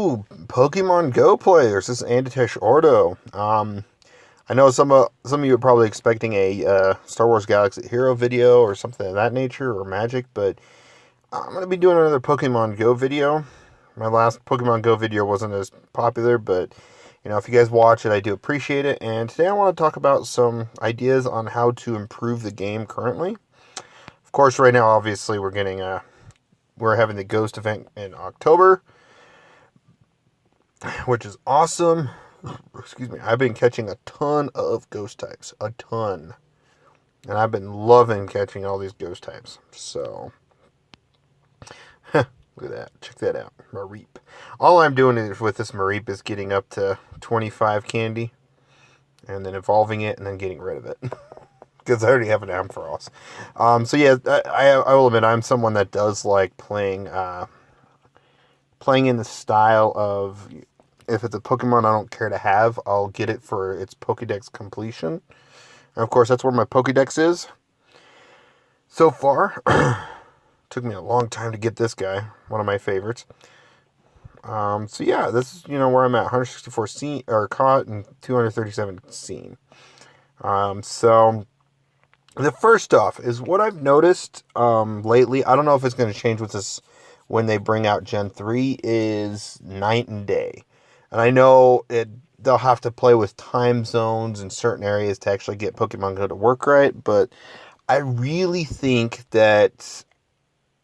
Hello, Pokemon Go players. This is Anditesh Ordo. I know some of you are probably expecting a Star Wars Galaxy Hero video or something of that nature, or Magic, but I'm going to be doing another Pokemon Go video. My last Pokemon Go video wasn't as popular, but if you guys watch it, I do appreciate it. And today I want to talk about some ideas on how to improve the game currently. Of course, right now, obviously, we're having the Ghost event in October, which is awesome. Excuse me. I've been catching a ton of ghost types. A ton. And I've been loving catching all these ghost types. So, look at that. Check that out. Mareep. All I'm doing with this Mareep is getting up to 25 candy, and then evolving it, and then getting rid of it. Because I already have an Ampharos. So yeah, I will admit, I'm someone that does like playing in the style of, if it's a Pokemon I don't care to have, I'll get it for its Pokédex completion. And of course, that's where my Pokédex is. So far, took me a long time to get this guy, one of my favorites. So yeah, this is, where I'm at, 164 seen, or caught, and 237 seen. So the first off is what I've noticed lately. I don't know if it's going to change with this when they bring out Gen 3, is night and day. And I know they'll have to play with time zones in certain areas to actually get Pokemon Go to work right, but I really think that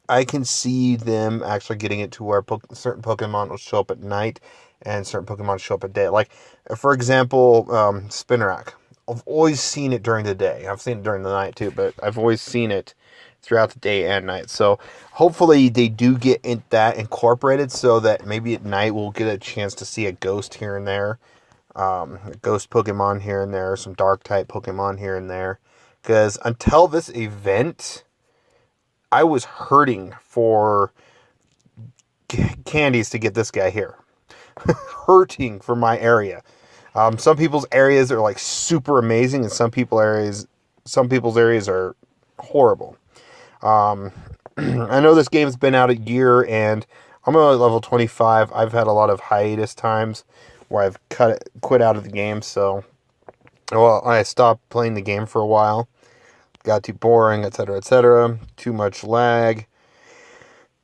I can see them actually getting it to where certain Pokemon will show up at night and certain Pokemon show up at day. Like, for example, Spinarak. I've always seen it during the day. I've seen it during the night too, but I've always seen it throughout the day and night. So hopefully they do get that incorporated so that maybe at night we'll get a chance to see a ghost here and there. A ghost Pokemon here and there, some dark type Pokemon here and there. Because until this event, I was hurting for candies to get this guy here. Hurting for my area. Some people's areas are like super amazing, and some people's areas are horrible. I know this game's been out a year, and I'm only level 25. I've had a lot of hiatus times where I've quit out of the game. So, I stopped playing the game for a while. Got too boring, etc., etc. Too much lag.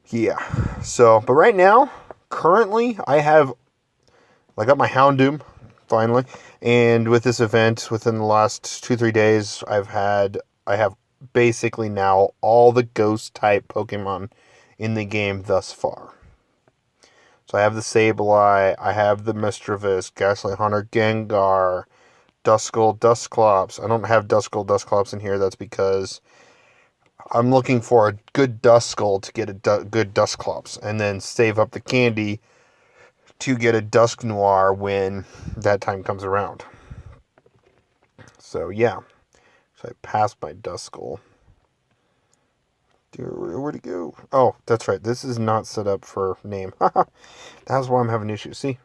Yeah. So, but right now, currently, I got my Houndoom. Finally, and with this event, within the last 2-3 days, I have basically now all the ghost type Pokemon in the game thus far. So I have the Sableye, I have the Mischievous, Ghastly Hunter, Gengar, Duskull, Dusclops. I don't have Duskull, Dusclops in here. That's because I'm looking for a good Duskull to get a good Dusclops, and then save up the candy to get a Dusknoir when that time comes around. So, yeah. So I passed my Duskull. Where'd it go? Oh, that's right. This is not set up for name. That's why I'm having issues. See?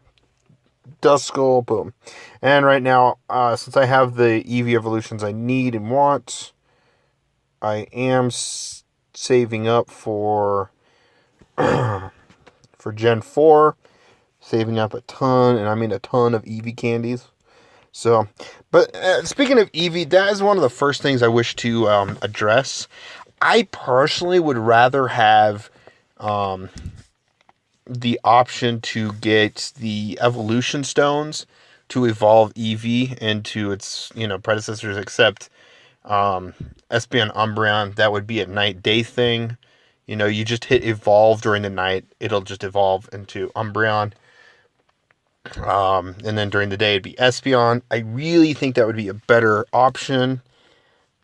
Duskull, boom. And right now, since I have the Eevee evolutions I need and want, I am saving up for Gen 4. Saving up a ton, and I mean a ton of Eevee candies. So, but speaking of Eevee, that is one of the first things I wish to address. I personally would rather have the option to get the evolution stones to evolve Eevee into its predecessors, except Espeon Umbreon. That would be a night-day thing. You just hit evolve during the night, it'll just evolve into Umbreon. And then during the day it'd be Espeon. I really think that would be a better option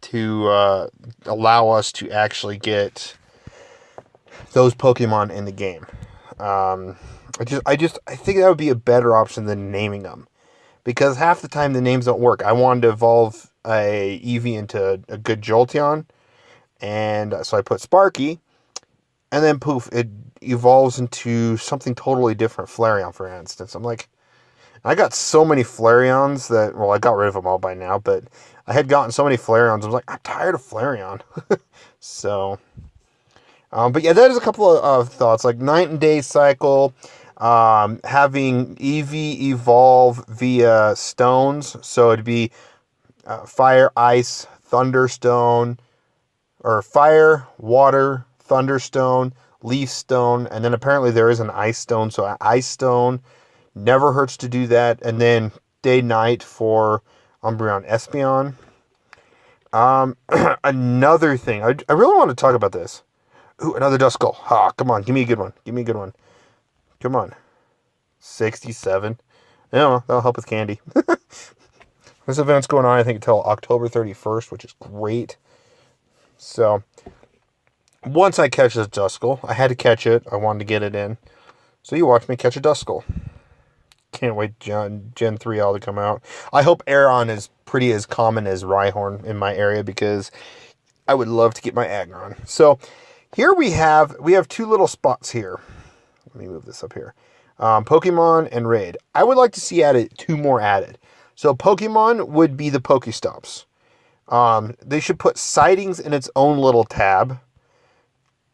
to allow us to actually get those Pokemon in the game. I think that would be a better option than naming them, because half the time the names don't work. I wanted to evolve a Eevee into a good Jolteon, and so I put Sparky, and then poof, it evolves into something totally different. Flareon, for instance. I'm like, I got so many Flareons that, I got rid of them all by now, but I had gotten so many Flareons, I was like, I'm tired of Flareon. So, but yeah, that is a couple of thoughts, like night and day cycle. Having Eevee evolve via stones, so it'd be fire, ice, thunderstone, or fire, water, thunderstone, leaf stone, and then apparently there is an ice stone, so ice stone never hurts to do that. And then day night for Umbreon Espeon. Another thing, I really want to talk about this. Ooh, another Duskull. Ha, come on, give me a good one. Give me a good one. Come on. 67. Yeah, that'll help with candy. This event's going on, I think, until October 31st, which is great. So, once I catch this Duskull, I had to catch it. I wanted to get it in. So you watch me catch a Duskull. Can't wait Gen 3L to come out. I hope Aeron is pretty as common as Rhyhorn in my area, because I would love to get my Aggron. So, here we have two little spots here. Let me move this up here. Pokemon and Raid. I would like to see two more added. So Pokemon would be the Pokestops. They should put sightings in its own little tab,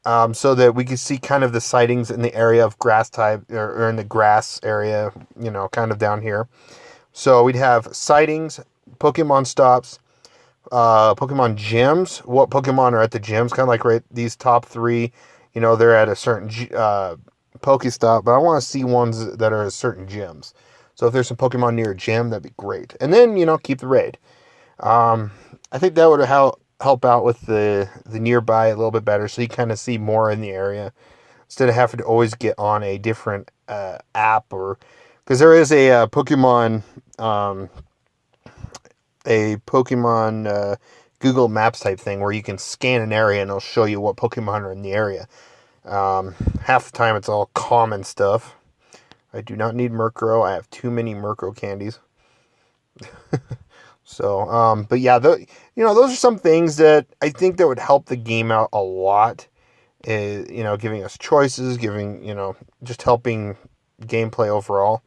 so that we can see kind of the sightings in the area of grass type, or in the grass area, kind of down here. So we'd have sightings, Pokemon stops, Pokemon gyms. What Pokemon are at the gyms? Kind of like right these top three. They're at a certain Pokestop, but I want to see ones that are at certain gyms. So if there's some Pokemon near a gym, that'd be great. And then, keep the raid. I think that would help out with the nearby a little bit better, so you kind of see more in the area instead of having to always get on a different app, or because there is a Pokemon Google Maps type thing where you can scan an area and it'll show you what Pokemon are in the area. Half the time it's all common stuff. I do not need Murkrow. I have too many Murkrow candies. So, but yeah, those are some things that I think that would help the game out a lot. Giving us choices, just helping gameplay overall.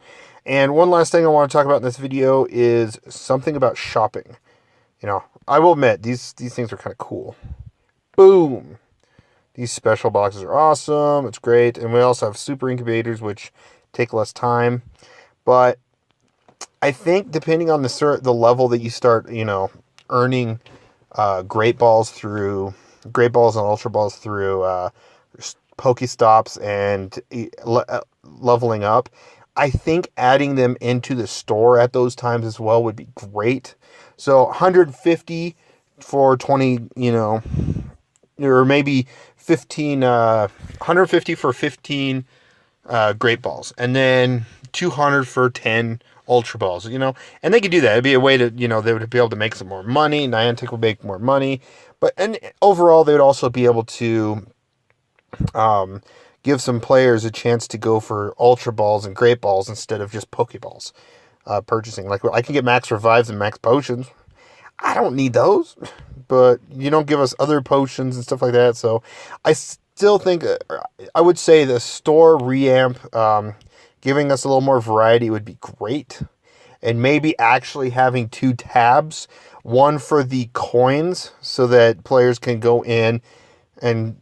And one last thing I want to talk about in this video is something about shopping. I will admit, these things are kind of cool. Boom! These special boxes are awesome. It's great. And we also have super incubators, which take less time. But I think depending on the level that you start, earning Great Balls and Ultra Balls through Pokestops and leveling up, I think adding them into the store at those times as well would be great. So 150 for 20, or maybe 15, 150 for 15 Great Balls, and then 200 for 10 Ultra Balls, and they could do that. It'd be a way to, they would be able to make some more money. Niantic would make more money, and overall, they would also be able to give some players a chance to go for Ultra Balls and Great Balls instead of just Pokeballs. Purchasing, like, I can get Max Revives and Max Potions. I don't need those, but you don't give us other potions and stuff like that. So I still think, I would say the store revamp, giving us a little more variety would be great. And maybe actually having two tabs, one for the coins so that players can go in and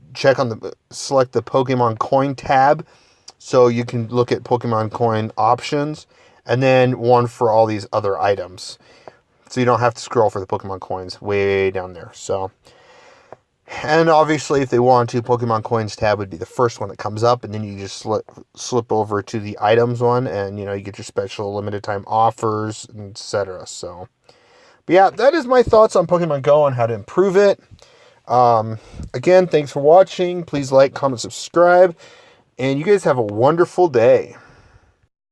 select the Pokemon coin tab, so you can look at Pokemon coin options, and then one for all these other items, so you don't have to scroll for the Pokemon coins way down there. So, and obviously if they want to, Pokemon coins tab would be the first one that comes up, and then you just slip over to the items one, and you get your special limited time offers, etc. So, but yeah, that is my thoughts on Pokemon Go and how to improve it. Again, thanks for watching. Please like, comment, subscribe, and you guys have a wonderful day.